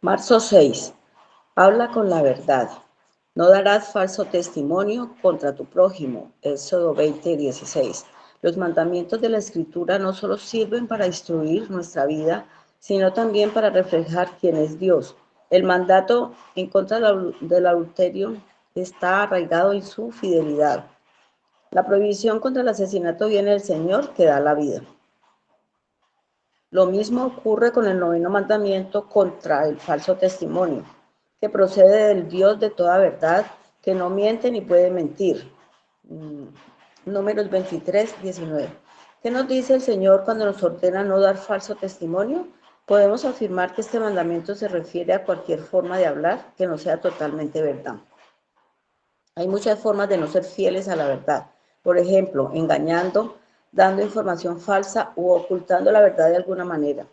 Marzo 6. Habla con la verdad. No darás falso testimonio contra tu prójimo. Éxodo 20:16. Los mandamientos de la Escritura no solo sirven para instruir nuestra vida, sino también para reflejar quién es Dios. El mandato en contra del adulterio está arraigado en su fidelidad. La prohibición contra el asesinato viene del Señor, que da la vida. Lo mismo ocurre con el noveno mandamiento contra el falso testimonio, que procede del Dios de toda verdad, que no miente ni puede mentir. Números 23:19. ¿Qué nos dice el Señor cuando nos ordena no dar falso testimonio? Podemos afirmar que este mandamiento se refiere a cualquier forma de hablar que no sea totalmente verdad. Hay muchas formas de no ser fieles a la verdad. Por ejemplo, engañando, dando información falsa u ocultando la verdad de alguna manera.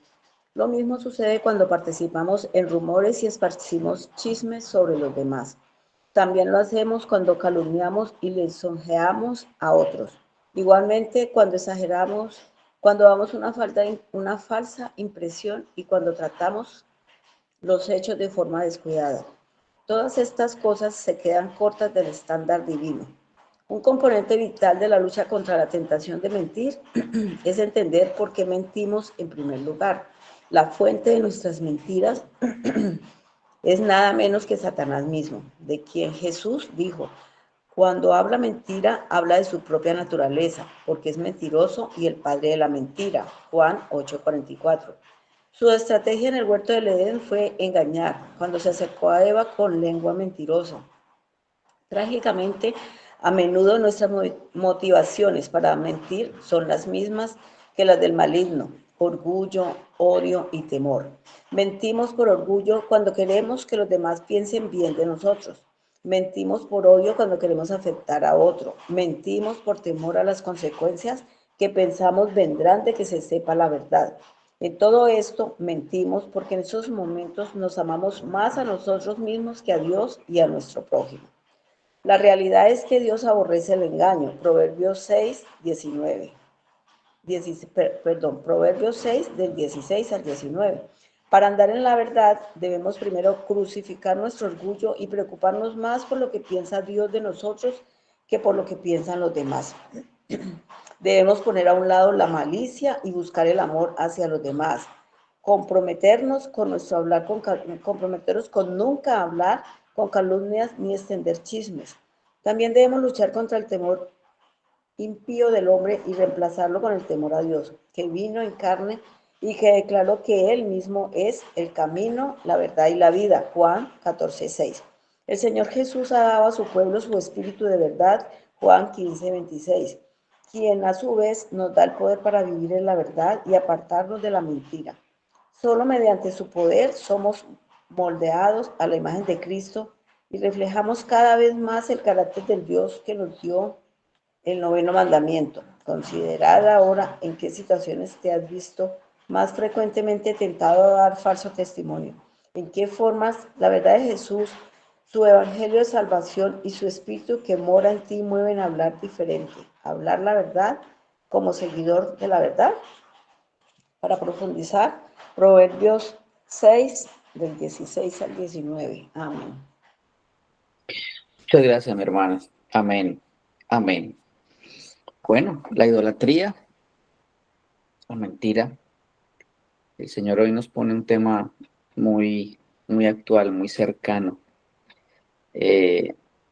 Lo mismo sucede cuando participamos en rumores y esparcimos chismes sobre los demás. También lo hacemos cuando calumniamos y lisonjeamos a otros. Igualmente, cuando exageramos, cuando damos una falsa impresión y cuando tratamos los hechos de forma descuidada. Todas estas cosas se quedan cortas del estándar divino. Un componente vital de la lucha contra la tentación de mentir es entender por qué mentimos en primer lugar. La fuente de nuestras mentiras es nada menos que Satanás mismo, de quien Jesús dijo: cuando habla mentira, habla de su propia naturaleza, porque es mentiroso y el padre de la mentira. Juan 8:44. Su estrategia en el huerto del Edén fue engañar, cuando se acercó a Eva con lengua mentirosa. Trágicamente, a menudo nuestras motivaciones para mentir son las mismas que las del maligno: orgullo, odio y temor. Mentimos por orgullo cuando queremos que los demás piensen bien de nosotros. Mentimos por odio cuando queremos afectar a otro. Mentimos por temor a las consecuencias que pensamos vendrán de que se sepa la verdad. En todo esto mentimos porque en esos momentos nos amamos más a nosotros mismos que a Dios y a nuestro prójimo. La realidad es que Dios aborrece el engaño. Proverbios 6:19. Proverbios 6, del 16 al 19. Para andar en la verdad, debemos primero crucificar nuestro orgullo y preocuparnos más por lo que piensa Dios de nosotros que por lo que piensan los demás. Debemos poner a un lado la malicia y buscar el amor hacia los demás. Comprometernos con nuestro hablar, comprometernos con nunca hablar con calumnias ni extender chismes. También debemos luchar contra el temor impío del hombre y reemplazarlo con el temor a Dios, que vino en carne y que declaró que Él mismo es el camino, la verdad y la vida. Juan 14:6. El Señor Jesús ha dado a su pueblo su espíritu de verdad. Juan 15:26. Quien a su vez nos da el poder para vivir en la verdad y apartarnos de la mentira. Solo mediante su poder somos moldeados a la imagen de Cristo y reflejamos cada vez más el carácter del Dios que nos dio el noveno mandamiento. Considerad ahora en qué situaciones te has visto más frecuentemente tentado a dar falso testimonio. En qué formas la verdad de Jesús, su evangelio de salvación y su espíritu que mora en ti mueven a hablar diferente. Hablar la verdad como seguidor de la verdad. Para profundizar, Proverbios 6, del 16 al 19. Amén. Muchas gracias, mi hermana. Amén. Amén. Bueno, la idolatría, la mentira. El Señor hoy nos pone un tema muy, muy actual, muy cercano.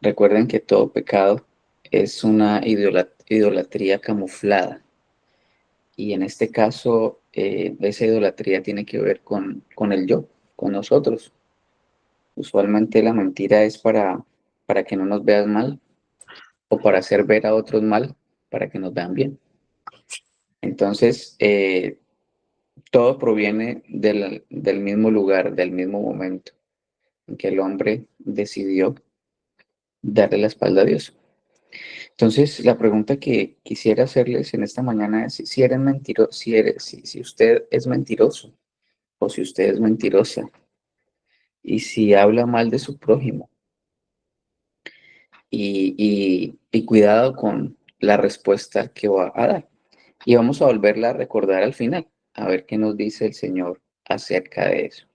Recuerden que todo pecado es una idolatría camuflada. Y en este caso, esa idolatría tiene que ver con el yo, con nosotros. Usualmente la mentira es para que no nos veas mal o para hacer ver a otros mal para que nos vean bien. Entonces, todo proviene del mismo lugar, del mismo momento en que el hombre decidió darle la espalda a Dios. Entonces, la pregunta que quisiera hacerles en esta mañana es si eres mentiroso, si usted es mentiroso o si usted es mentirosa y si habla mal de su prójimo. y cuidado con la respuesta que va a dar. Y vamos a volverla a recordar al final, a ver qué nos dice el Señor acerca de eso.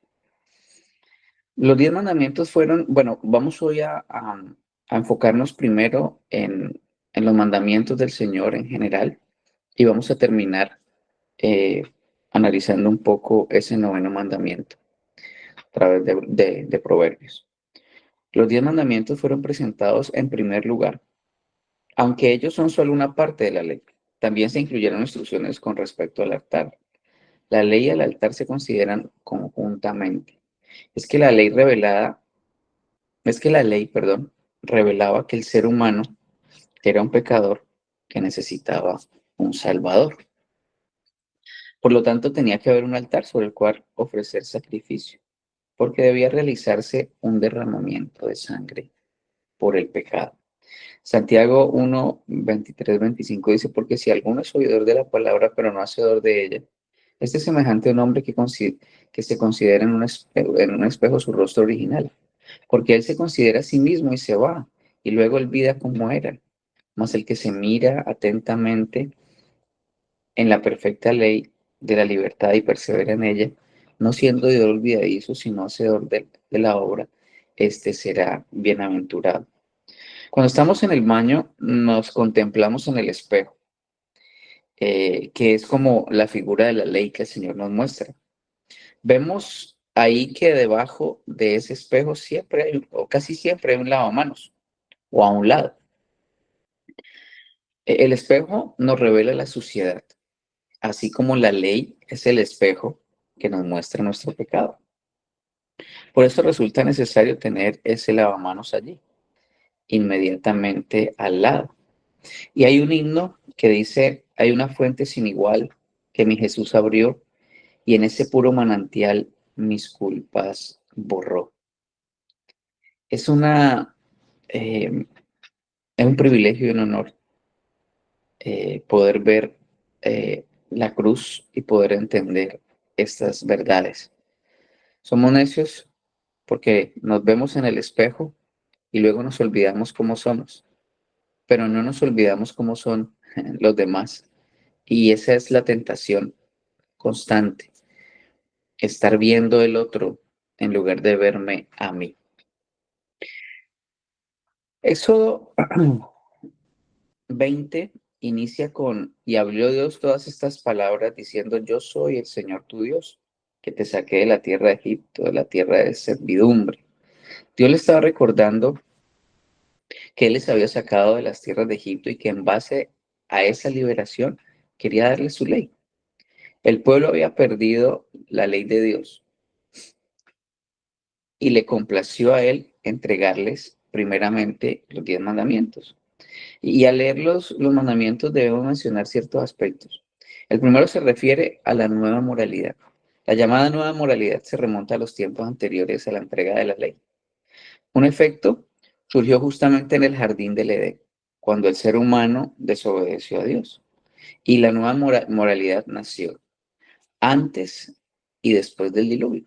Los 10 mandamientos fueron, bueno, vamos hoy a enfocarnos primero en los mandamientos del Señor en general y vamos a terminar eh, analizando un poco ese noveno mandamiento a través de Proverbios. Los 10 mandamientos fueron presentados en primer lugar, aunque ellos son solo una parte de la ley. También se incluyeron instrucciones con respecto al altar. La ley y el altar se consideran conjuntamente. Es que la ley revelada, es que la ley, perdón, revelaba que el ser humano era un pecador que necesitaba un salvador. Por lo tanto, tenía que haber un altar sobre el cual ofrecer sacrificio, porque debía realizarse un derramamiento de sangre por el pecado. Santiago 1, 23, 25 dice, porque si alguno es oidor de la palabra, pero no hacedor de ella, este es semejante a un hombre que se considera en un espejo su rostro original, porque él se considera a sí mismo y se va, y luego olvida cómo era. Mas el que se mira atentamente en la perfecta ley de la libertad y persevera en ella, no siendo oidor olvidadizo, sino hacedor de la obra, este será bienaventurado. Cuando estamos en el baño, nos contemplamos en el espejo, que es como la figura de la ley que el Señor nos muestra. Vemos ahí que debajo de ese espejo siempre hay, o casi siempre hay un lavamanos, o a un lado. El espejo nos revela la suciedad, así como la ley es el espejo que nos muestra nuestro pecado. Por eso resulta necesario tener ese lavamanos allí, inmediatamente al lado. Y hay un himno que dice, hay una fuente sin igual que mi Jesús abrió y en ese puro manantial mis culpas borró. Es eh, es un privilegio y un honor poder ver la cruz y poder entender estas verdades. Somos necios porque nos vemos en el espejo y luego nos olvidamos cómo somos, pero no nos olvidamos cómo son los demás. Y esa es la tentación constante, estar viendo el otro en lugar de verme a mí. Éxodo 20 inicia con, y habló Dios todas estas palabras diciendo, yo soy el Señor tu Dios, que te saqué de la tierra de Egipto, de la tierra de servidumbre. Dios le estaba recordando que Él les había sacado de las tierras de Egipto y que en base a esa liberación quería darle su ley. El pueblo había perdido la ley de Dios y le complació a Él entregarles primeramente los 10 mandamientos. Y al leer los mandamientos debemos mencionar ciertos aspectos. El primero se refiere a la nueva moralidad. La llamada nueva moralidad se remonta a los tiempos anteriores a la entrega de la ley. Un efecto surgió justamente en el jardín del Edén, cuando el ser humano desobedeció a Dios. Y la nueva moralidad nació antes y después del diluvio.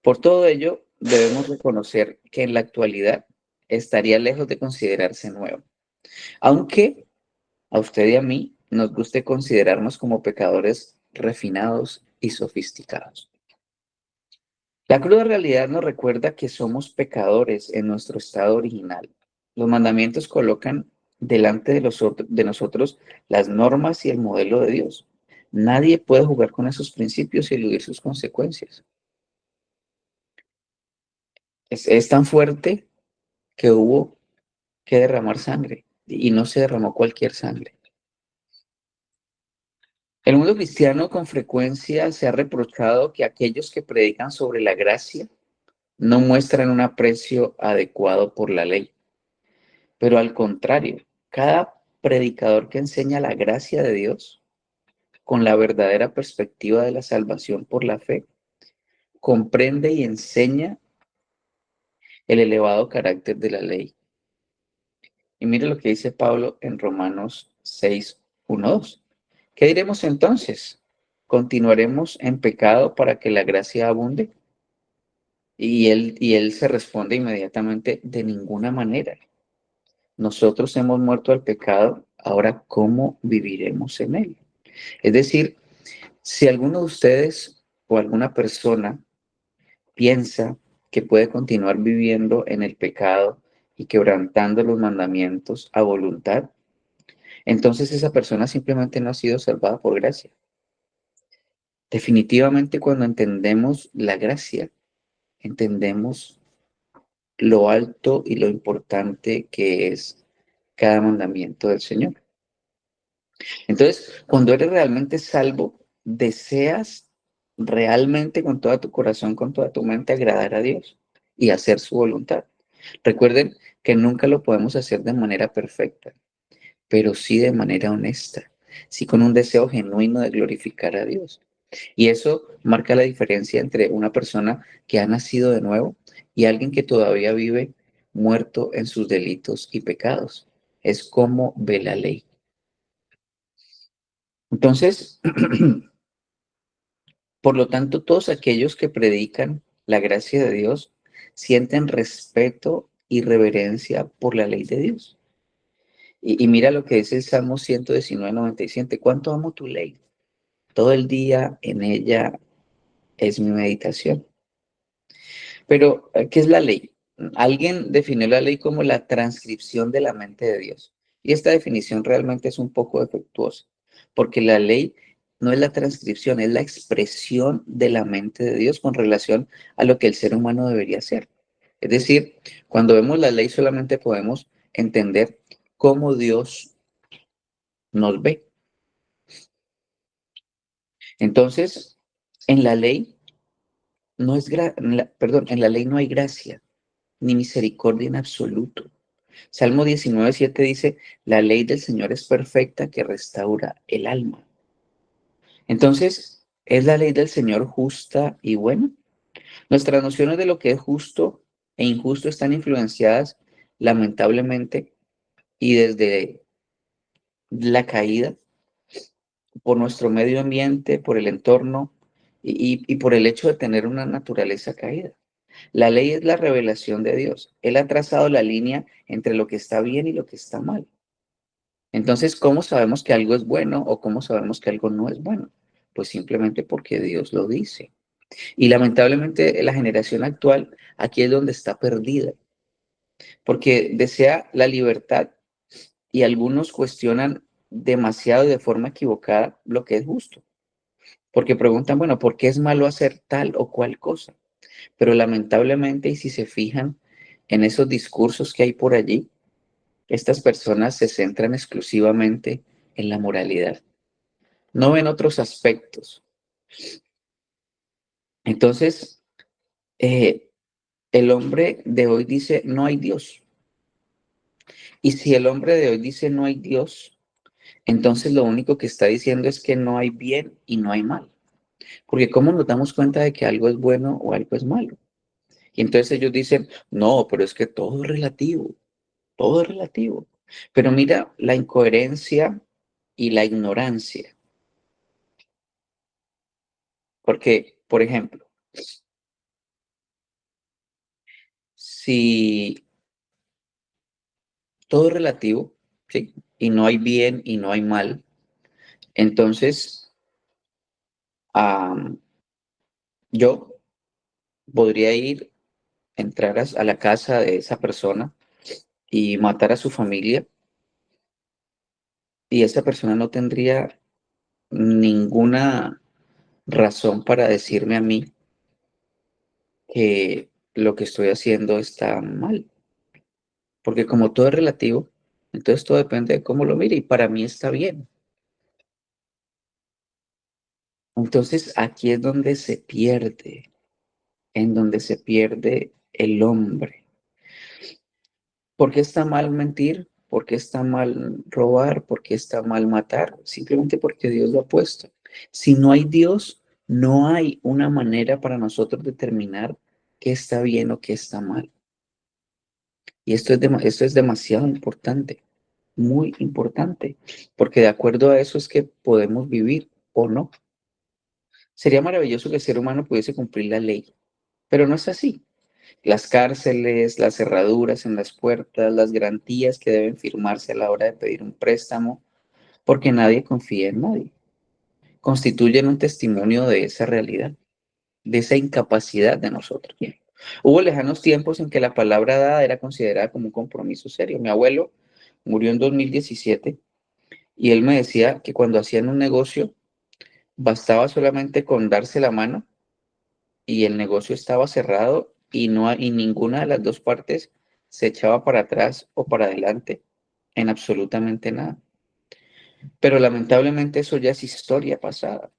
Por todo ello, debemos reconocer que en la actualidad estaría lejos de considerarse nuevo. Aunque a usted y a mí nos guste considerarnos como pecadores refinados y sofisticados. La cruda realidad nos recuerda que somos pecadores en nuestro estado original. Los mandamientos colocan delante de nosotros las normas y el modelo de Dios. Nadie puede jugar con esos principios y eludir sus consecuencias. Es tan fuerte que hubo que derramar sangre y no se derramó cualquier sangre. El mundo cristiano con frecuencia se ha reprochado que aquellos que predican sobre la gracia no muestran un aprecio adecuado por la ley. Pero al contrario, cada predicador que enseña la gracia de Dios con la verdadera perspectiva de la salvación por la fe, comprende y enseña el elevado carácter de la ley. Y mire lo que dice Pablo en Romanos 6, 1, 2. ¿Qué diremos entonces? ¿Continuaremos en pecado para que la gracia abunde? Y él se responde inmediatamente, de ninguna manera. nosotros hemos muerto al pecado, ahora ¿cómo viviremos en él? Es decir, si alguno de ustedes o alguna persona piensa que puede continuar viviendo en el pecado y quebrantando los mandamientos a voluntad, entonces esa persona simplemente no ha sido salvada por gracia. Definitivamente cuando entendemos la gracia, entendemos lo alto y lo importante que es cada mandamiento del Señor. Entonces, cuando eres realmente salvo, deseas realmente con todo tu corazón, con toda tu mente agradar a Dios y hacer su voluntad. Recuerden que nunca lo podemos hacer de manera perfecta, pero sí de manera honesta, sí con un deseo genuino de glorificar a Dios. Y eso marca la diferencia entre una persona que ha nacido de nuevo y alguien que todavía vive muerto en sus delitos y pecados. Es como ve la ley. Entonces, por lo tanto, todos aquellos que predican la gracia de Dios sienten respeto y reverencia por la ley de Dios. Y mira lo que dice el Salmo 119:97. ¿Cuánto amo tu ley? Todo el día en ella es mi meditación. Pero, ¿qué es la ley? Alguien definió la ley como la transcripción de la mente de Dios. Y esta definición realmente es un poco defectuosa, porque la ley no es la transcripción, es la expresión de la mente de Dios con relación a lo que el ser humano debería ser. Es decir, cuando vemos la ley solamente podemos entender cómo Dios nos ve. Entonces, en la ley no es, perdón, en la ley no hay gracia ni misericordia en absoluto. Salmo 19:7 dice, la ley del Señor es perfecta que restaura el alma. Entonces, ¿es la ley del Señor justa y buena? Nuestras nociones de lo que es justo e injusto están influenciadas, lamentablemente, y desde la caída, por nuestro medio ambiente, por el entorno y por el hecho de tener una naturaleza caída. La ley es la revelación de Dios. Él ha trazado la línea entre lo que está bien y lo que está mal. Entonces, ¿cómo sabemos que algo es bueno o cómo sabemos que algo no es bueno? Pues simplemente porque Dios lo dice. Y lamentablemente la generación actual aquí es donde está perdida, porque desea la libertad y algunos cuestionan demasiado y de forma equivocada lo que es justo, porque preguntan, bueno, ¿por qué es malo hacer tal o cual cosa? Pero lamentablemente, y si se fijan en esos discursos que hay por allí, estas personas se centran exclusivamente en la moralidad. No ven otros aspectos. Entonces, eh, el hombre de hoy dice, no hay Dios. Y si el hombre de hoy dice, no hay Dios, entonces lo único que está diciendo es que no hay bien y no hay mal. Porque ¿cómo nos damos cuenta de que algo es bueno o algo es malo? Y entonces ellos dicen, no, pero es que todo es relativo, todo es relativo. Pero mira la incoherencia y la ignorancia. Porque, por ejemplo, si todo es relativo, ¿sí? Y no hay bien y no hay mal, entonces yo podría ir, entrar a la casa de esa persona y matar a su familia y esa persona no tendría ninguna razón para decirme a mí que lo que estoy haciendo está mal, porque como todo es relativo, entonces todo depende de cómo lo mire y para mí está bien. Entonces aquí es donde se pierde, en donde se pierde el hombre. ¿Por qué está mal mentir? ¿Por qué está mal robar? ¿Por qué está mal matar? Simplemente porque Dios lo ha puesto. Si no hay Dios, no hay una manera para nosotros determinar qué está bien o qué está mal. Y esto es demasiado importante, muy importante, porque de acuerdo a eso es que podemos vivir o no. Sería maravilloso que el ser humano pudiese cumplir la ley, pero no es así. las cárceles, las cerraduras en las puertas, las garantías que deben firmarse a la hora de pedir un préstamo, porque nadie confía en nadie. Constituyen un testimonio de esa realidad, de esa incapacidad de nosotros. Hubo lejanos tiempos en que la palabra dada era considerada como un compromiso serio. Mi abuelo murió en 2017 y él me decía que cuando hacían un negocio bastaba solamente con darse la mano y el negocio estaba cerrado y ninguna de las dos partes se echaba para atrás o para adelante en absolutamente nada. Pero lamentablemente eso ya es historia pasada.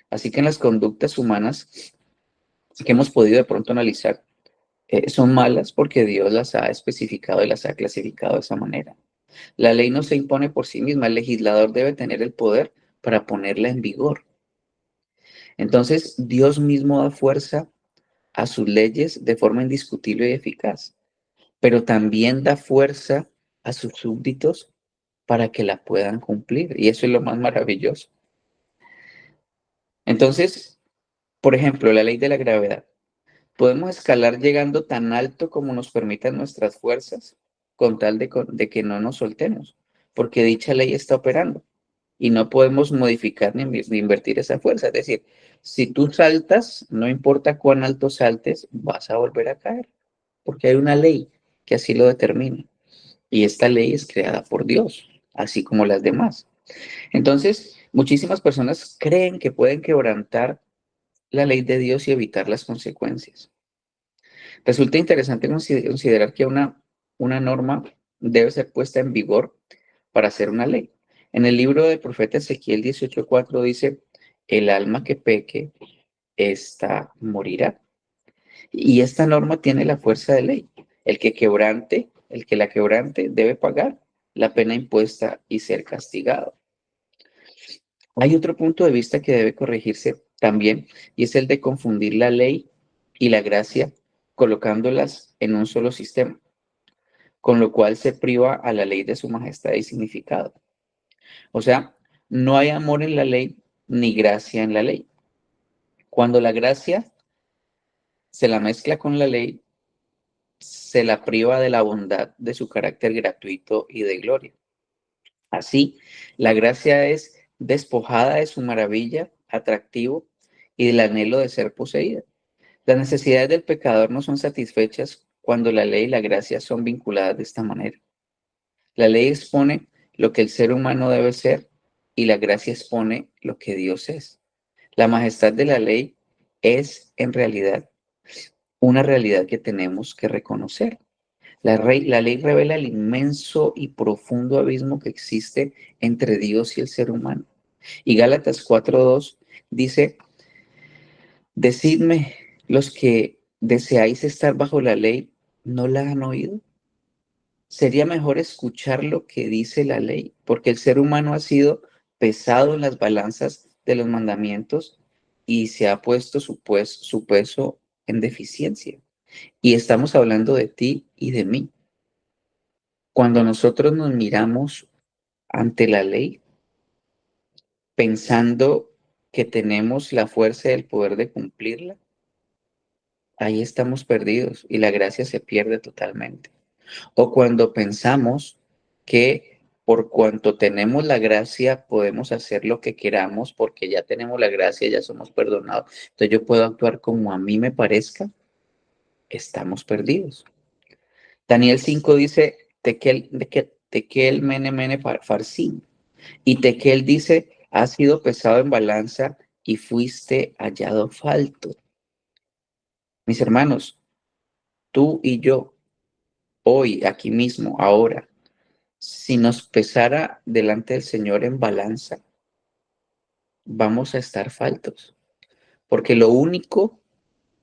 Así que en las conductas humanas que hemos podido de pronto analizar, son malas porque Dios las ha especificado y las ha clasificado de esa manera. La ley no se impone por sí misma, el legislador debe tener el poder para ponerla en vigor. Entonces, Dios mismo da fuerza a sus leyes de forma indiscutible y eficaz, pero también da fuerza a sus súbditos para que la puedan cumplir. Y eso es lo más maravilloso. Entonces, por ejemplo, la ley de la gravedad. Podemos escalar llegando tan alto como nos permitan nuestras fuerzas, con tal de que no nos soltemos, porque dicha ley está operando y no podemos modificar ni invertir esa fuerza. Es decir, si tú saltas, no importa cuán alto saltes, vas a volver a caer, porque hay una ley que así lo determina. Y esta ley es creada por Dios, así como las demás. Entonces, muchísimas personas creen que pueden quebrantar la ley de Dios y evitar las consecuencias. Resulta interesante considerar que una norma debe ser puesta en vigor para hacer una ley. En el libro del profeta Ezequiel 18:4 dice, el alma que peque, esta morirá. Y esta norma tiene la fuerza de ley. El que la quebrante debe pagar la pena impuesta y ser castigado. Hay otro punto de vista que debe corregirse también, y es el de confundir la ley y la gracia colocándolas en un solo sistema, con lo cual se priva a la ley de su majestad y significado. O sea, no hay amor en la ley ni gracia en la ley. Cuando la gracia se la mezcla con la ley, se la priva de la bondad de su carácter gratuito y de gloria. Así, la gracia es despojada de su maravilla, atractivo y del anhelo de ser poseída. Las necesidades del pecador no son satisfechas cuando la ley y la gracia son vinculadas de esta manera. La ley expone lo que el ser humano debe ser y la gracia expone lo que Dios es. La majestad de la ley es en realidad una realidad que tenemos que reconocer. La ley revela el inmenso y profundo abismo que existe entre Dios y el ser humano. Y Gálatas 4:2 dice, decidme, los que deseáis estar bajo la ley, ¿no la han oído? Sería mejor escuchar lo que dice la ley, porque el ser humano ha sido pesado en las balanzas de los mandamientos y se ha puesto su peso en deficiencia. Y estamos hablando de ti y de mí. Cuando nosotros nos miramos ante la ley, pensando que tenemos la fuerza y el poder de cumplirla, ahí estamos perdidos y la gracia se pierde totalmente. O cuando pensamos que por cuanto tenemos la gracia podemos hacer lo que queramos porque ya tenemos la gracia, ya somos perdonados, entonces yo puedo actuar como a mí me parezca, estamos perdidos. Daniel 5 dice, tekel mene mene farsin. Y tekel dice, has sido pesado en balanza y fuiste hallado falto. Mis hermanos, tú y yo, hoy, aquí mismo, ahora, si nos pesara delante del Señor en balanza, vamos a estar faltos, porque lo único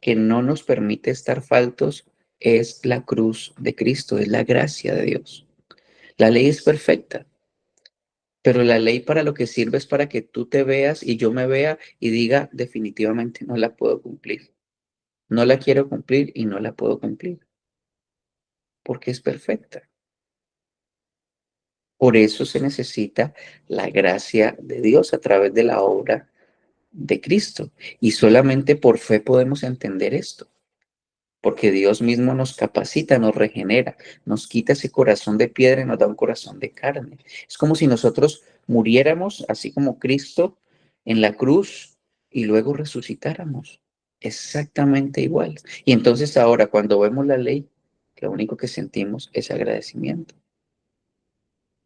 que no nos permite estar faltos es la cruz de Cristo, es la gracia de Dios. La ley es perfecta, pero la ley para lo que sirve es para que tú te veas y yo me vea y diga definitivamente no la puedo cumplir. No la quiero cumplir y no la puedo cumplir, porque es perfecta. Por eso se necesita la gracia de Dios a través de la obra de Cristo. Y solamente por fe podemos entender esto. porque Dios mismo nos capacita, nos regenera, nos quita ese corazón de piedra y nos da un corazón de carne. Es como si nosotros muriéramos, así como Cristo en la cruz, y luego resucitáramos. Exactamente igual. Y entonces ahora, cuando vemos la ley, lo único que sentimos es agradecimiento.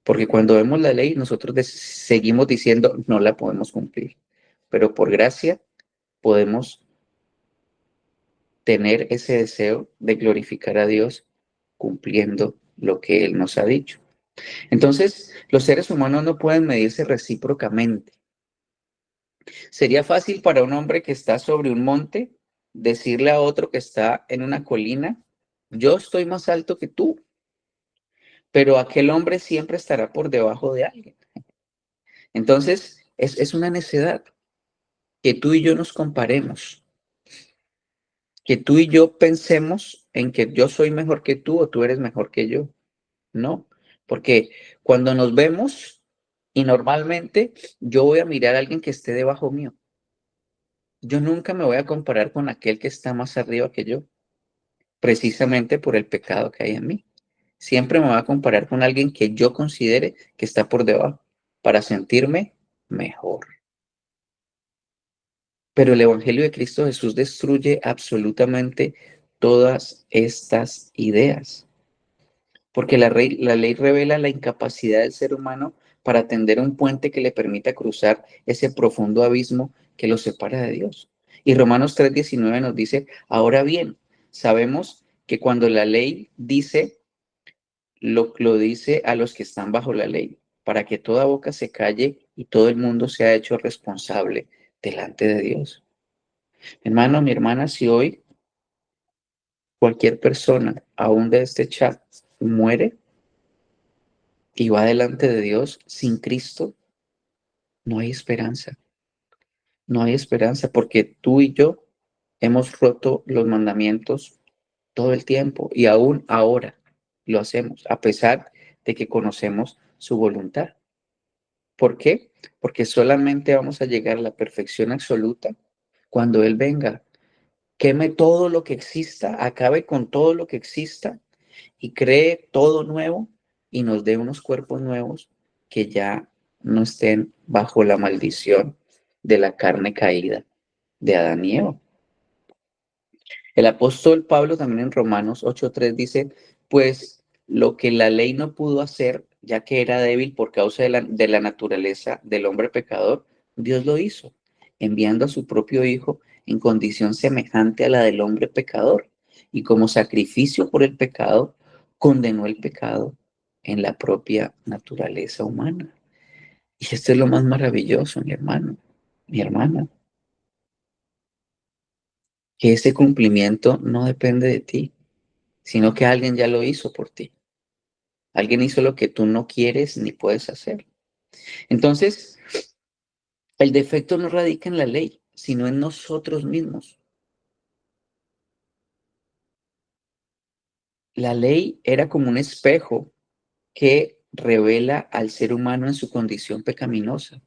Porque cuando vemos la ley, nosotros seguimos diciendo, no la podemos cumplir. Pero por gracia podemos tener ese deseo de glorificar a Dios cumpliendo lo que Él nos ha dicho. Entonces, los seres humanos no pueden medirse recíprocamente. Sería fácil para un hombre que está sobre un monte decirle a otro que está en una colina, yo estoy más alto que tú, pero aquel hombre siempre estará por debajo de alguien. Entonces, es una necedad que tú y yo nos comparemos, que tú y yo pensemos en que yo soy mejor que tú o tú eres mejor que yo. No, porque cuando nos vemos y normalmente yo voy a mirar a alguien que esté debajo mío, yo nunca me voy a comparar con aquel que está más arriba que yo, precisamente por el pecado que hay en mí. Siempre me voy a comparar con alguien que yo considere que está por debajo para sentirme mejor. Pero el Evangelio de Cristo Jesús destruye absolutamente todas estas ideas, porque la ley revela la incapacidad del ser humano para tender un puente que le permita cruzar ese profundo abismo que lo separa de Dios. Y Romanos 3:19 nos dice, ahora bien, sabemos que cuando la ley dice, lo dice a los que están bajo la ley, para que toda boca se calle y todo el mundo sea hecho responsable delante de Dios. Hermano, mi hermana, si hoy cualquier persona, aún de este chat, muere y va delante de Dios sin Cristo, no hay esperanza. No hay esperanza porque tú y yo hemos roto los mandamientos todo el tiempo y aún ahora lo hacemos, a pesar de que conocemos su voluntad. ¿Por qué? Porque solamente vamos a llegar a la perfección absoluta cuando Él venga, queme todo lo que exista, acabe con todo lo que exista y cree todo nuevo y nos dé unos cuerpos nuevos que ya no estén bajo la maldición de la carne caída de Adán y Eva. El apóstol Pablo también en Romanos 8:3 dice, pues lo que la ley no pudo hacer, ya que era débil por causa de la naturaleza del hombre pecador, Dios lo hizo, enviando a su propio Hijo en condición semejante a la del hombre pecador. Y como sacrificio por el pecado, condenó el pecado en la propia naturaleza humana. Y esto es lo más maravilloso, mi hermano, mi hermana, que ese cumplimiento no depende de ti, sino que alguien ya lo hizo por ti. Alguien hizo lo que tú no quieres ni puedes hacer. Entonces, el defecto no radica en la ley, sino en nosotros mismos. La ley era como un espejo que revela al ser humano en su condición pecaminosa.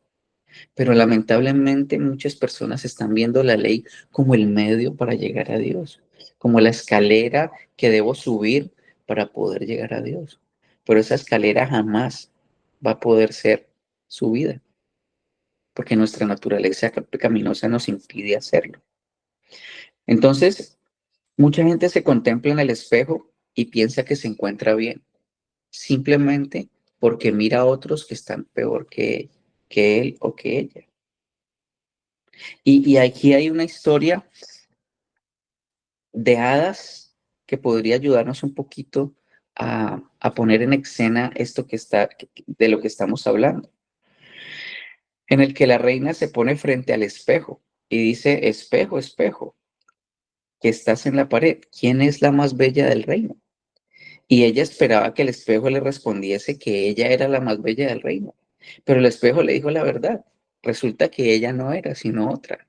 Pero lamentablemente muchas personas están viendo la ley como el medio para llegar a Dios, como la escalera que debo subir para poder llegar a Dios. Pero esa escalera jamás va a poder ser subida, porque nuestra naturaleza pecaminosa nos impide hacerlo. Entonces, mucha gente se contempla en el espejo y piensa que se encuentra bien, simplemente porque mira a otros que están peor que él o que ella. Y aquí hay una historia de hadas que podría ayudarnos un poquito a poner en escena esto de lo que estamos hablando, en el que la reina se pone frente al espejo y dice, espejo, espejo, que estás en la pared, ¿quién es la más bella del reino? Y ella esperaba que el espejo le respondiese que ella era la más bella del reino, pero el espejo le dijo la verdad, resulta que ella no era, sino otra.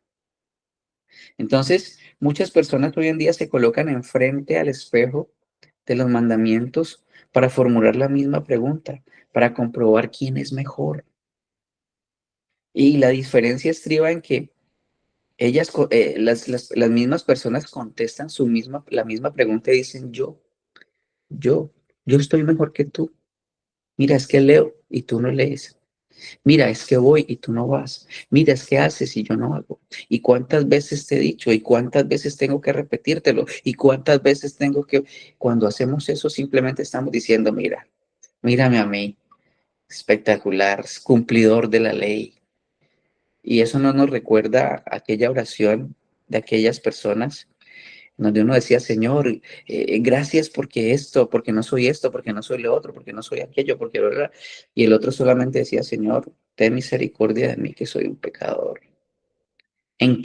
Entonces, muchas personas hoy en día se colocan enfrente al espejo de los mandamientos para formular la misma pregunta, para comprobar quién es mejor. Y la diferencia estriba en que las mismas personas contestan la misma pregunta y dicen yo, yo estoy mejor que tú. Mira, es que leo y tú no lees. Mira, es que voy y tú no vas. Mira, es que haces y yo no hago. ¿Y cuántas veces te he dicho? ¿Y cuántas veces tengo que repetírtelo? ¿Y cuántas veces tengo que... Cuando hacemos eso simplemente estamos diciendo, mira, mírame a mí, espectacular, cumplidor de la ley. Y eso no nos recuerda aquella oración de aquellas personas donde uno decía, Señor, gracias porque esto, porque no soy lo otro, porque no soy aquello, porque... ¿verdad? Y el otro solamente decía, Señor, ten misericordia de mí que soy un pecador. ¿En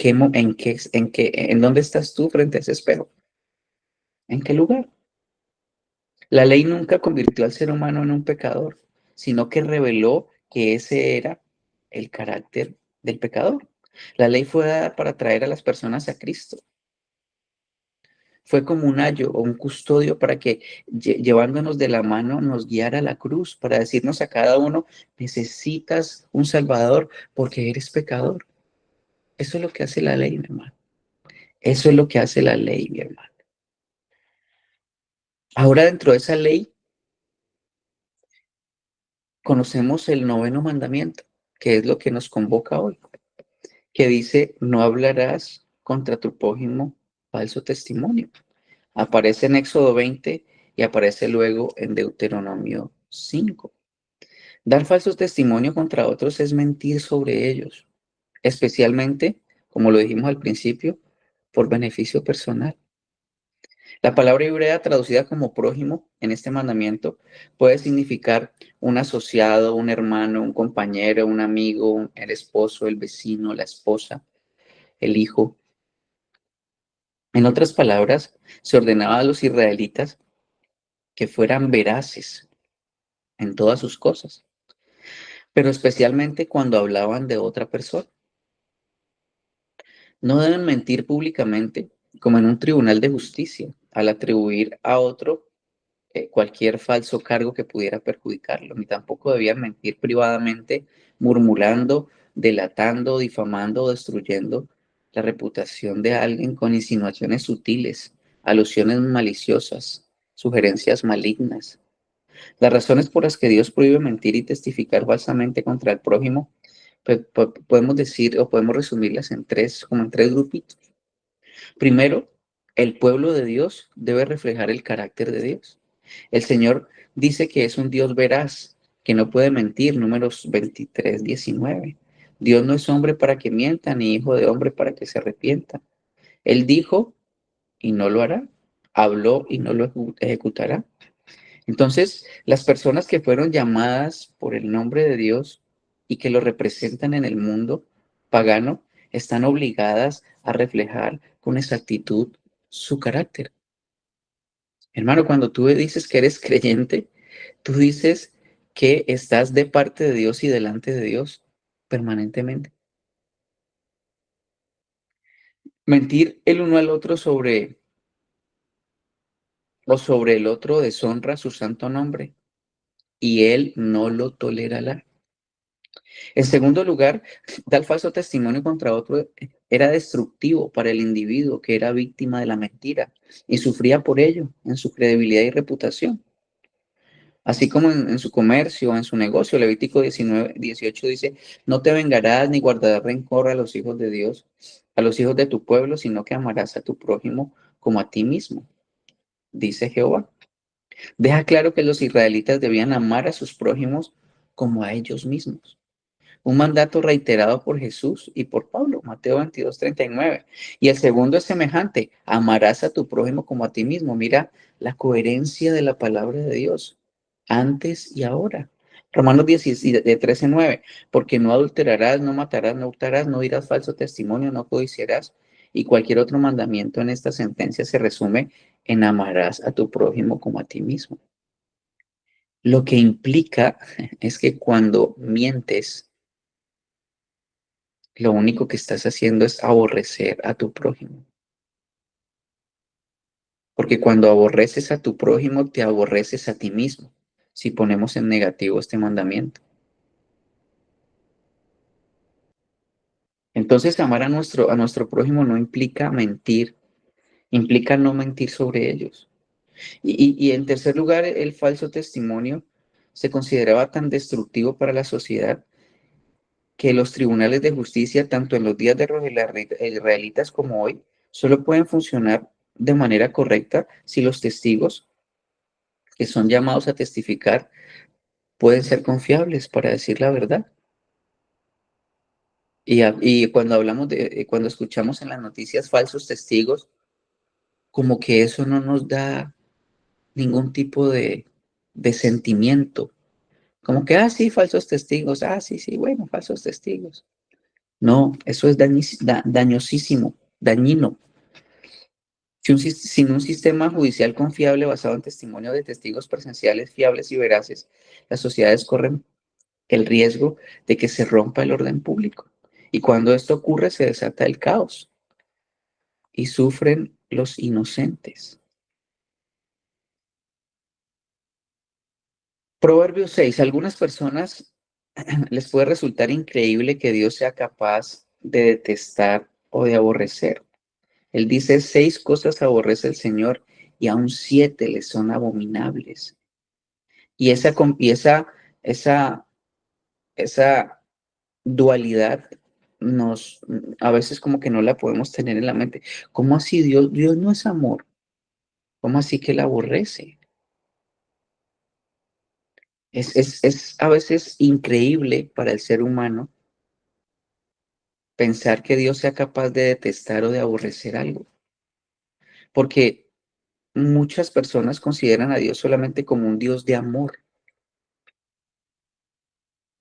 dónde estás tú frente a ese espejo? ¿En qué lugar? La ley nunca convirtió al ser humano en un pecador, sino que reveló que ese era el carácter del pecador. La ley fue dada para traer a las personas a Cristo. Fue como un ayo o un custodio para que llevándonos de la mano nos guiara a la cruz, para decirnos a cada uno, necesitas un Salvador porque eres pecador. Eso es lo que hace la ley, mi hermano. Eso es lo que hace la ley, mi hermano. Ahora dentro de esa ley conocemos el noveno mandamiento, que es lo que nos convoca hoy, que dice, no hablarás contra tu prójimo falso testimonio. Aparece en Éxodo 20 y aparece luego en Deuteronomio 5. Dar falso testimonio contra otros es mentir sobre ellos, especialmente, como lo dijimos al principio, por beneficio personal. La palabra hebrea traducida como prójimo en este mandamiento puede significar un asociado, un hermano, un compañero, un amigo, el esposo, el vecino, la esposa, el hijo. En otras palabras, se ordenaba a los israelitas que fueran veraces en todas sus cosas, pero especialmente cuando hablaban de otra persona. No deben mentir públicamente, como en un tribunal de justicia, al atribuir a otro cualquier falso cargo que pudiera perjudicarlo, ni tampoco debían mentir privadamente, murmurando, delatando, difamando o destruyendo la reputación de alguien con insinuaciones sutiles, alusiones maliciosas, sugerencias malignas. Las razones por las que Dios prohíbe mentir y testificar falsamente contra el prójimo, podemos decir o podemos resumirlas en tres, como en tres grupitos. Primero, el pueblo de Dios debe reflejar el carácter de Dios. El Señor dice que es un Dios veraz, que no puede mentir, Números 23:19. Dios no es hombre para que mienta, ni hijo de hombre para que se arrepienta. Él dijo y no lo hará, habló y no lo ejecutará. Entonces, las personas que fueron llamadas por el nombre de Dios y que lo representan en el mundo pagano, están obligadas a reflejar con exactitud su carácter. Hermano, cuando tú dices que eres creyente, tú dices que estás de parte de Dios y delante de Dios permanentemente. Mentir el uno al otro sobre el otro deshonra su santo nombre y él no lo tolerará. En segundo lugar, dar falso testimonio contra otro era destructivo para el individuo que era víctima de la mentira y sufría por ello en su credibilidad y reputación. Así como en su comercio, en su negocio, Levítico 19:18 dice, no te vengarás ni guardarás rencor a los hijos de Dios, a los hijos de tu pueblo, sino que amarás a tu prójimo como a ti mismo, dice Jehová. Deja claro que los israelitas debían amar a sus prójimos como a ellos mismos. Un mandato reiterado por Jesús y por Pablo, Mateo 22:39. Y el segundo es semejante, amarás a tu prójimo como a ti mismo. Mira la coherencia de la palabra de Dios, antes y ahora. Romanos 13:9, porque no adulterarás, no matarás, no hurtarás, no dirás falso testimonio, no codiciarás. Y cualquier otro mandamiento en esta sentencia se resume en amarás a tu prójimo como a ti mismo. Lo que implica es que cuando mientes, lo único que estás haciendo es aborrecer a tu prójimo. Porque cuando aborreces a tu prójimo, te aborreces a ti mismo, si ponemos en negativo este mandamiento. Entonces, amar a nuestro prójimo no implica mentir, implica no mentir sobre ellos. Y en tercer lugar, el falso testimonio se consideraba tan destructivo para la sociedad que los tribunales de justicia, tanto en los días de los israelitas como hoy, solo pueden funcionar de manera correcta si los testigos que son llamados a testificar pueden ser confiables para decir la verdad. Y cuando hablamos cuando escuchamos en las noticias falsos testigos, como que eso no nos da ningún tipo de sentimiento. Como que, sí, falsos testigos, sí, sí, bueno, falsos testigos. No, eso es dañosísimo, dañino. Sin un sistema judicial confiable basado en testimonio de testigos presenciales fiables y veraces, las sociedades corren el riesgo de que se rompa el orden público. Y cuando esto ocurre, se desata el caos y sufren los inocentes. Proverbio 6. Algunas personas les puede resultar increíble que Dios sea capaz de detestar o de aborrecer. Él dice, 6 cosas aborrece el Señor y aún 7 le son abominables. Y esa, esa dualidad a veces como que no la podemos tener en la mente. ¿Cómo así Dios no es amor? ¿Cómo así que él aborrece? Es a veces increíble para el ser humano pensar que Dios sea capaz de detestar o de aborrecer algo, porque muchas personas consideran a Dios solamente como un Dios de amor.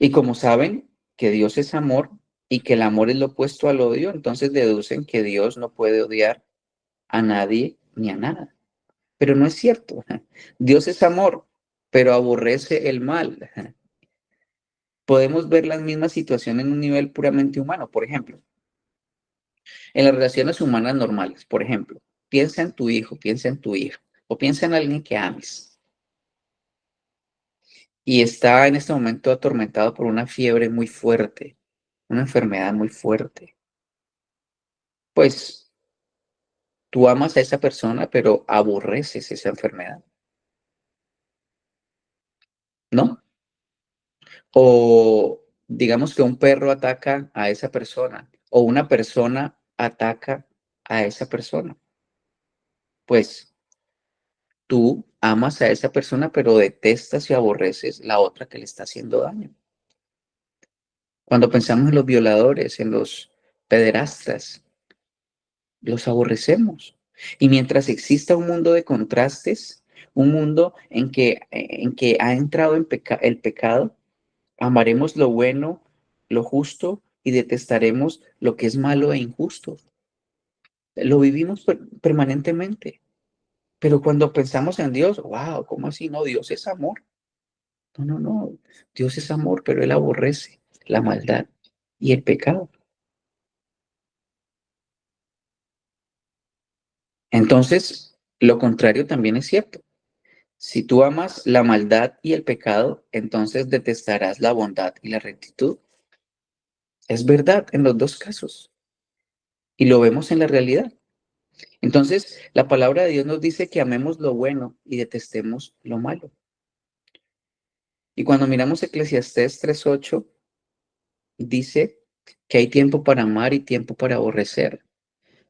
Y como saben que Dios es amor y que el amor es lo opuesto al odio, entonces deducen que Dios no puede odiar a nadie ni a nada. Pero no es cierto. Dios es amor, pero aborrece el mal. Podemos ver la misma situación en un nivel puramente humano. Por ejemplo, en las relaciones humanas normales, por ejemplo, piensa en tu hijo, piensa en tu hija, o piensa en alguien que ames y está en este momento atormentado por una fiebre muy fuerte, una enfermedad muy fuerte. Pues tú amas a esa persona, pero aborreces esa enfermedad, ¿no? O digamos que un perro ataca a esa persona o una persona ataca a esa persona. Pues tú amas a esa persona, pero detestas y aborreces la otra que le está haciendo daño. Cuando pensamos en los violadores, en los pederastas, los aborrecemos. Y mientras exista un mundo de contrastes, un mundo en que ha entrado el pecado, amaremos lo bueno, lo justo y detestaremos lo que es malo e injusto. Lo vivimos permanentemente. Pero cuando pensamos en Dios, wow, ¿cómo así? No, Dios es amor. No, no, no. Dios es amor, pero Él aborrece la maldad y el pecado. Entonces, lo contrario también es cierto. Si tú amas la maldad y el pecado, entonces detestarás la bondad y la rectitud. Es verdad en los dos casos. Y lo vemos en la realidad. Entonces, la palabra de Dios nos dice que amemos lo bueno y detestemos lo malo. Y cuando miramos Eclesiastés 3:8, dice que hay tiempo para amar y tiempo para aborrecer,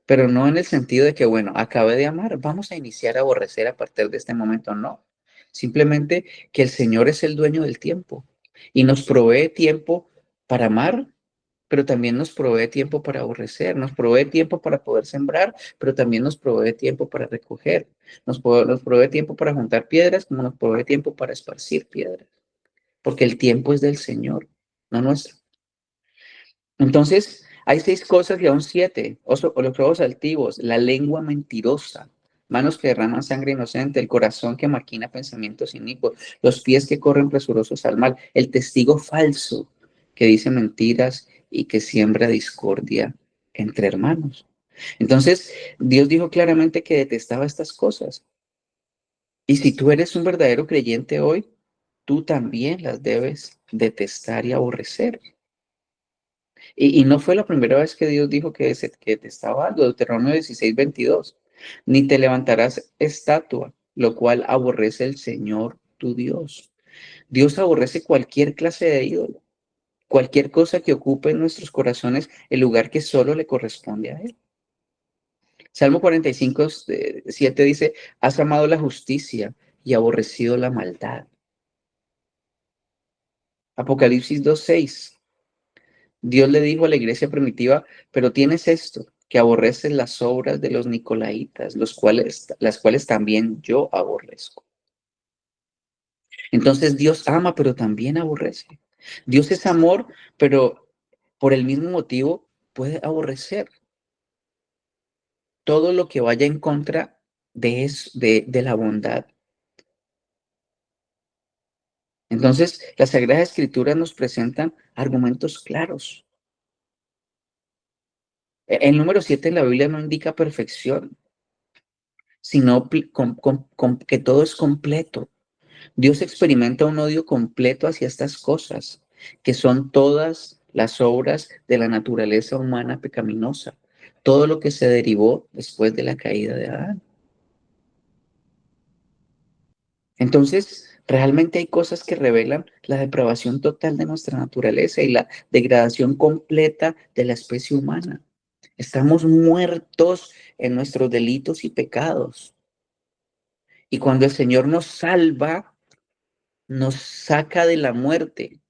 pero no en el sentido de que, bueno, acabé de amar, vamos a iniciar a aborrecer a partir de este momento, no. Simplemente que el Señor es el dueño del tiempo y nos provee tiempo para amar, pero también nos provee tiempo para aborrecer, nos provee tiempo para poder sembrar, pero también nos provee tiempo para recoger, nos provee tiempo para juntar piedras, como nos provee tiempo para esparcir piedras, porque el tiempo es del Señor, no nuestro. Entonces, hay 6 cosas y aún 7, o los ojos altivos, la lengua mentirosa, manos que derraman sangre inocente, el corazón que maquina pensamientos inicuos, los pies que corren presurosos al mal, el testigo falso que dice mentiras y que siembra discordia entre hermanos. Entonces, Dios dijo claramente que detestaba estas cosas. Y si tú eres un verdadero creyente hoy, tú también las debes detestar y aborrecer. Y no fue la primera vez que Dios dijo que te estaba dando, Deuteronomio 16:22. Ni te levantarás estatua, lo cual aborrece el Señor tu Dios. Dios aborrece cualquier clase de ídolo, cualquier cosa que ocupe en nuestros corazones el lugar que solo le corresponde a Él. Salmo 45:7 dice, has amado la justicia y aborrecido la maldad. Apocalipsis 2:6. Dios le dijo a la iglesia primitiva, pero tienes esto, que aborreces las obras de los nicolaítas, las cuales también yo aborrezco. Entonces Dios ama, pero también aborrece. Dios es amor, pero por el mismo motivo puede aborrecer todo lo que vaya en contra de la bondad. Entonces, las Sagradas Escrituras nos presentan argumentos claros. El número 7 en la Biblia no indica perfección, sino que todo es completo. Dios experimenta un odio completo hacia estas cosas, que son todas las obras de la naturaleza humana pecaminosa, todo lo que se derivó después de la caída de Adán. Entonces, realmente hay cosas que revelan la depravación total de nuestra naturaleza y la degradación completa de la especie humana. Estamos muertos en nuestros delitos y pecados. Y cuando el Señor nos salva, nos saca de la muerte.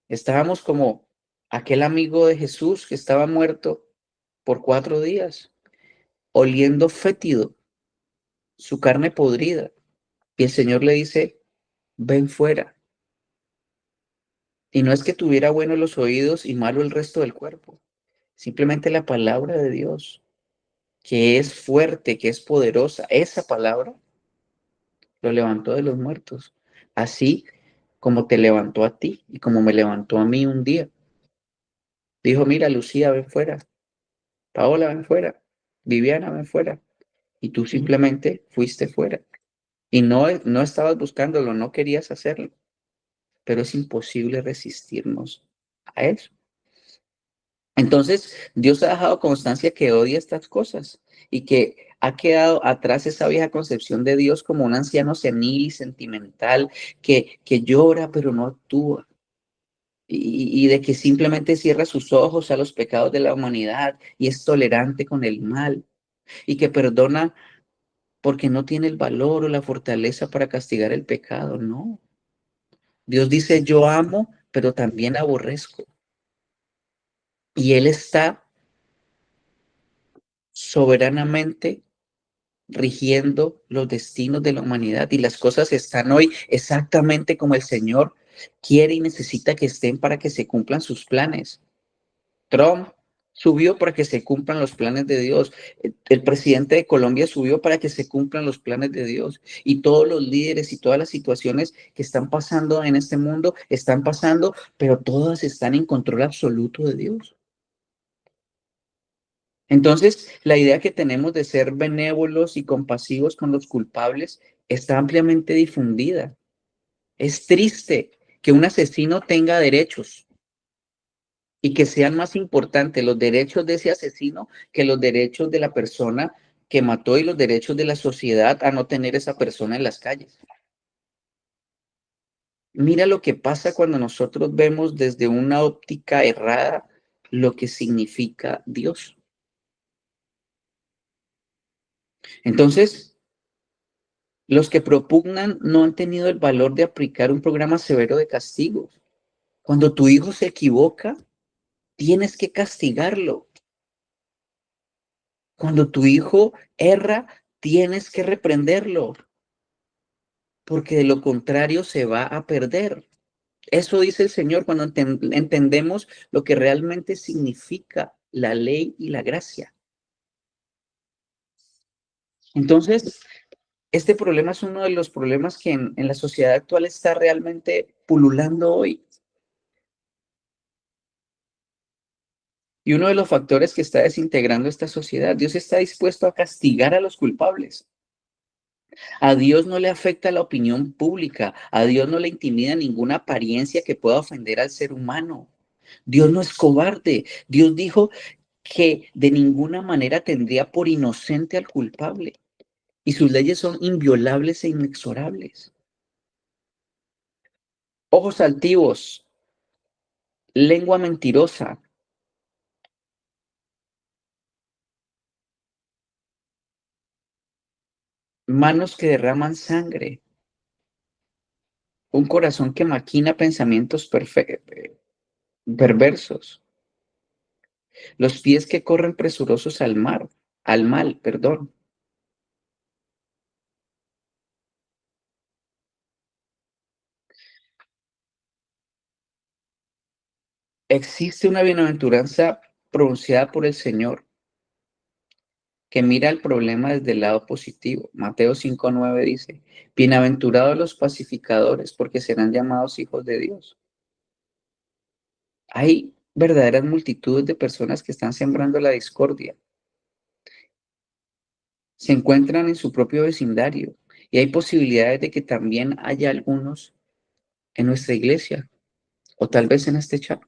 Estábamos como aquel amigo de Jesús que estaba muerto por 4 días, oliendo fétido, su carne podrida. Y el Señor le dice, ven fuera. Y no es que tuviera buenos los oídos y malo el resto del cuerpo. Simplemente la palabra de Dios, que es fuerte, que es poderosa, esa palabra lo levantó de los muertos. Así como te levantó a ti y como me levantó a mí un día. Dijo, mira, Lucía, ven fuera. Paola, ven fuera. Viviana, ven fuera. Y tú simplemente fuiste fuera. Y no estabas buscándolo, no querías hacerlo. Pero es imposible resistirnos a eso. Entonces, Dios ha dejado constancia que odia estas cosas y que ha quedado atrás esa vieja concepción de Dios como un anciano senil y sentimental que llora pero no actúa. Y de que simplemente cierra sus ojos a los pecados de la humanidad y es tolerante con el mal y que perdona porque no tiene el valor o la fortaleza para castigar el pecado. No. Dios dice, yo amo, pero también aborrezco. Y Él está soberanamente rigiendo los destinos de la humanidad y las cosas están hoy exactamente como el Señor quiere y necesita que estén para que se cumplan sus planes. Trump subió para que se cumplan los planes de Dios. El presidente de Colombia subió para que se cumplan los planes de Dios. Y todos los líderes y todas las situaciones que están pasando en este mundo están pasando, pero todas están en control absoluto de Dios. Entonces, la idea que tenemos de ser benévolos y compasivos con los culpables está ampliamente difundida. Es triste que un asesino tenga derechos y que sean más importantes los derechos de ese asesino que los derechos de la persona que mató y los derechos de la sociedad a no tener esa persona en las calles. Mira lo que pasa cuando nosotros vemos desde una óptica errada lo que significa Dios. Entonces, los que propugnan no han tenido el valor de aplicar un programa severo de castigos. Cuando tu hijo se equivoca, tienes que castigarlo. Cuando tu hijo erra, tienes que reprenderlo, porque de lo contrario se va a perder. Eso dice el Señor cuando entendemos lo que realmente significa la ley y la gracia. Entonces, este problema es uno de los problemas que en la sociedad actual está realmente pululando hoy. Y uno de los factores que está desintegrando esta sociedad, Dios está dispuesto a castigar a los culpables. A Dios no le afecta la opinión pública, a Dios no le intimida ninguna apariencia que pueda ofender al ser humano. Dios no es cobarde. Dios dijo que de ninguna manera tendría por inocente al culpable. Y sus leyes son inviolables e inexorables. Ojos altivos, lengua mentirosa, manos que derraman sangre, un corazón que maquina pensamientos perversos, los pies que corren presurosos al mal, perdón. Existe una bienaventuranza pronunciada por el Señor que mira el problema desde el lado positivo. Mateo 5:9 dice, bienaventurados los pacificadores, porque serán llamados hijos de Dios. Hay verdaderas multitudes de personas que están sembrando la discordia. Se encuentran en su propio vecindario y hay posibilidades de que también haya algunos en nuestra iglesia o tal vez en este chat.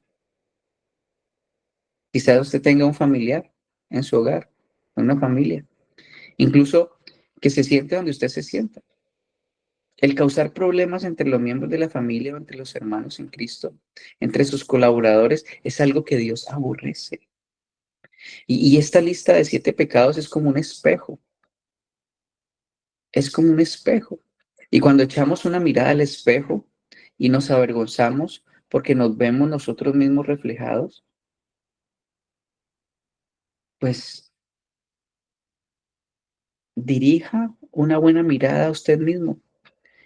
Quizás usted tenga un familiar en su hogar, una familia, incluso que se siente donde usted se sienta. El causar problemas entre los miembros de la familia o entre los hermanos en Cristo, entre sus colaboradores, es algo que Dios aborrece. Y esta lista de 7 pecados es como un espejo, es como un espejo. Y cuando echamos una mirada al espejo y nos avergonzamos porque nos vemos nosotros mismos reflejados, pues dirija una buena mirada a usted mismo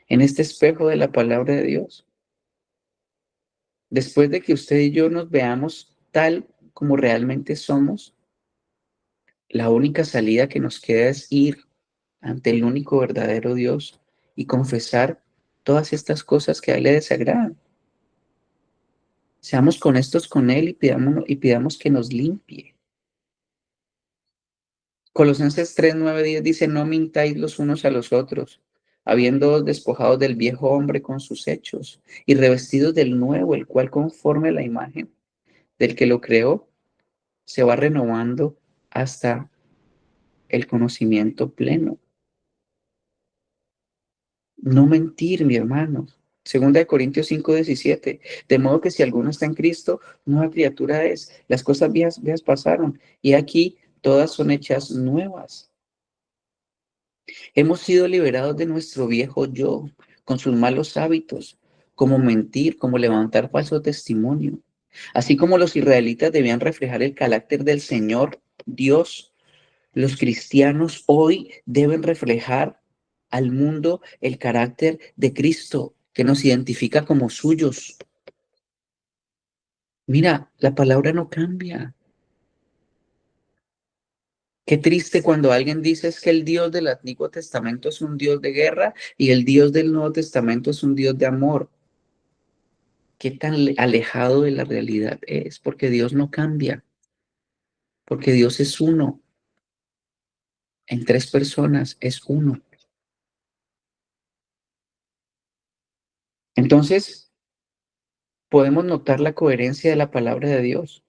en este espejo de la palabra de Dios. Después de que usted y yo nos veamos tal como realmente somos, la única salida que nos queda es ir ante el único verdadero Dios y confesar todas estas cosas que a Él le desagradan. Seamos honestos con Él y pidamos que nos limpie. Colosenses 3, 9, 10 dice, no mintáis los unos a los otros, habiendo despojados del viejo hombre con sus hechos y revestidos del nuevo, el cual conforme a la imagen del que lo creó, se va renovando hasta el conocimiento pleno. No mentir, mi hermano. Segunda de Corintios 5:17. De modo que si alguno está en Cristo, nueva criatura es. Las cosas viejas pasaron y aquí todas son hechas nuevas. Hemos sido liberados de nuestro viejo yo, con sus malos hábitos, como mentir, como levantar falso testimonio. Así como los israelitas debían reflejar el carácter del Señor Dios, los cristianos hoy deben reflejar al mundo el carácter de Cristo, que nos identifica como suyos. Mira, la palabra no cambia. Qué triste cuando alguien dice es que el Dios del Antiguo Testamento es un Dios de guerra y el Dios del Nuevo Testamento es un Dios de amor. Qué tan alejado de la realidad es, porque Dios no cambia, porque Dios es uno, en 3 personas es uno. Entonces, podemos notar la coherencia de la palabra de Dios.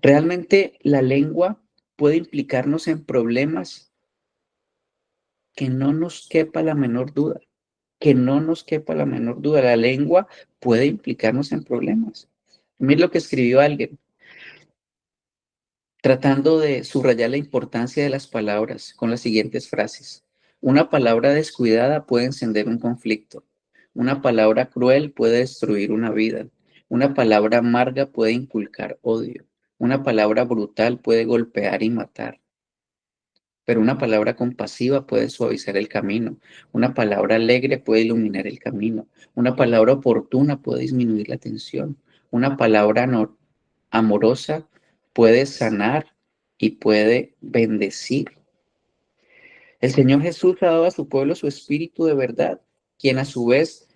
Realmente la lengua puede implicarnos en problemas que no nos quepa la menor duda, que no nos quepa la menor duda. La lengua puede implicarnos en problemas. Mira lo que escribió alguien, tratando de subrayar la importancia de las palabras con las siguientes frases. Una palabra descuidada puede encender un conflicto. Una palabra cruel puede destruir una vida. Una palabra amarga puede inculcar odio. Una palabra brutal puede golpear y matar. Pero una palabra compasiva puede suavizar el camino. Una palabra alegre puede iluminar el camino. Una palabra oportuna puede disminuir la tensión. Una palabra amorosa puede sanar y puede bendecir. El Señor Jesús ha dado a su pueblo su espíritu de verdad, quien a su vez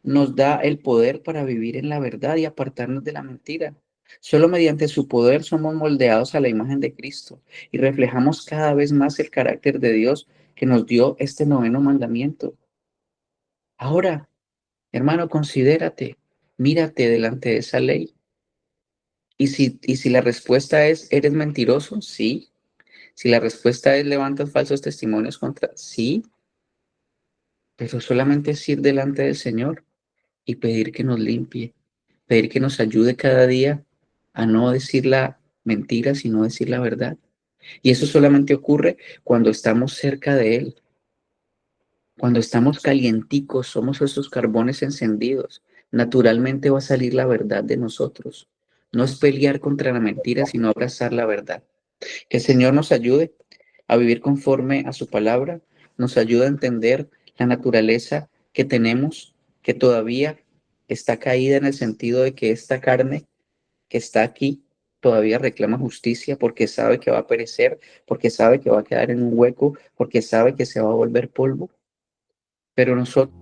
nos da el poder para vivir en la verdad y apartarnos de la mentira. Solo mediante su poder somos moldeados a la imagen de Cristo y reflejamos cada vez más el carácter de Dios que nos dio este noveno mandamiento. Ahora, hermano, considérate, mírate delante de esa ley. Y si la respuesta es, ¿eres mentiroso? Sí. Si la respuesta es, ¿levantas falsos testimonios contra? Sí, pero solamente es ir delante del Señor y pedir que nos limpie, pedir que nos ayude cada día a no decir la mentira, sino decir la verdad. Y eso solamente ocurre cuando estamos cerca de Él, cuando estamos calienticos, somos esos carbones encendidos. Naturalmente va a salir la verdad de nosotros. No es pelear contra la mentira, sino abrazar la verdad. Que el Señor nos ayude a vivir conforme a su palabra, nos ayude a entender la naturaleza que tenemos, que todavía está caída en el sentido de que esta carne que está aquí todavía reclama justicia porque sabe que va a perecer, porque sabe que va a quedar en un hueco, porque sabe que se va a volver polvo. Pero nosotros